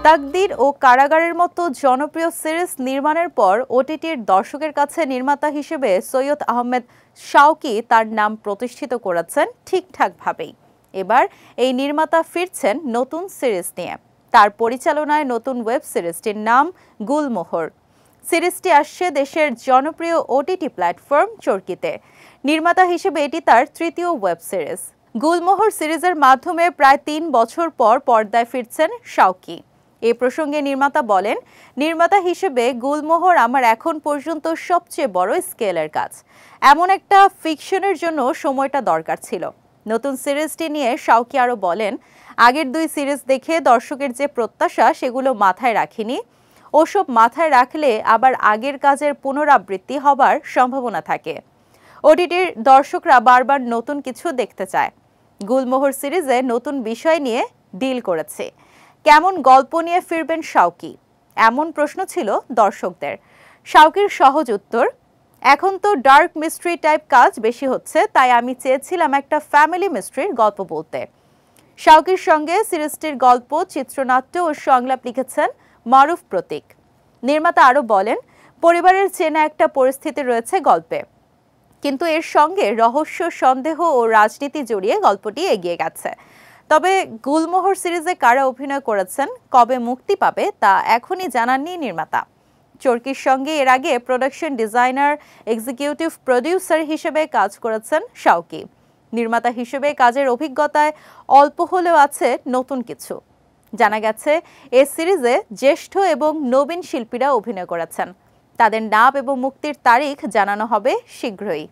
তাকদীর ও কারাগারের মতো জনপ্রিয় সিরিজ নির্মাণের পর ওটিটির দর্শকের কাছে নির্মাতা হিসেবে সৈয়দ আহমেদ শাওকী তার নাম প্রতিষ্ঠিত করেছেন ঠিকঠাকভাবেই। এবার এই নির্মাতা ফিরছেন নতুন সিরিজ নিয়ে। তার পরিচালনায় নতুন ওয়েব সিরিজটির নাম গুলমোহর। সিরিজটি আসছে দেশের জনপ্রিয় ওটিটি প্ল্যাটফর্ম চরকিতে। নির্মাতা হিসেবে এটি তার তৃতীয় ওয়েব সিরিজ। গুলমোহর সিরিজের মাধ্যমে প্রায় ৩ বছর পর পর্দায় ফিরছেন শাওকী। এ প্রসঙ্গে নির্মাতা বলেন, নির্মাতা হিসেবে গুলমোহর আমার এখন পর্যন্ত সবচেয়ে বড় স্কেলের কাজ। এমন একটা ফিকশনের জন্য সময়টা দরকার ছিল। নতুন সিরিজটি নিয়ে শাওকী আরও বলেন, আগের ২ সিরিজ দেখে দর্শকের যে প্রত্যাশা সেগুলো মাথায় রাখিনি। ওসব মাথায় রাখলে আবার আগের কাজের পুনরাবৃত্তি হবার সম্ভাবনা থাকে। ওটিটির দর্শকরা বারবার নতুন কিছু দেখতে চায়। গুলমোহর সিরিজে নতুন বিষয় নিয়ে ডিল করেছে। কেমন গল্প নিয়ে ফিরবেন শাওকী, এমন প্রশ্ন ছিল দর্শকদের। শাওকীর সহজ উত্তর, এখন তো ডার্ক মিস্ট্রি টাইপ কাজ বেশি হচ্ছে, তাই আমি চেয়েছিলাম একটা ফ্যামিলি মিস্ট্রির গল্প বলতে। শাওকীর সঙ্গে সিরিজটির গল্প, চিত্রনাট্য ও সংলাপ লিখেছেন মারুফ প্রতীক। নির্মাতা আরও বলেন, পরিবারের চেনা একটা পরিস্থিতি রয়েছে গল্পে, কিন্তু এর সঙ্গে রহস্য, সন্দেহ ও রাজনীতি জড়িয়ে গল্পটি এগিয়ে গেছে। তবে গুলমোহর সিরিজে কারা অভিনয় করেছেন, কবে মুক্তি পাবে তা এখনই জানাননি নির্মাতা। চরকির সঙ্গে এর আগে প্রোডাকশন ডিজাইনার, এক্সিকিউটিভ প্রোডিউসার হিসেবে কাজ করেছেন শাওকী। নির্মাতা হিসেবে কাজের অভিজ্ঞতায় অল্প হলেও আছে নতুন কিছু। জানা গেছে, এ সিরিজে জ্যেষ্ঠ এবং নবীন শিল্পীরা অভিনয় করেছেন। তাদের নাম এবং মুক্তির তারিখ জানানো হবে শীঘ্রই।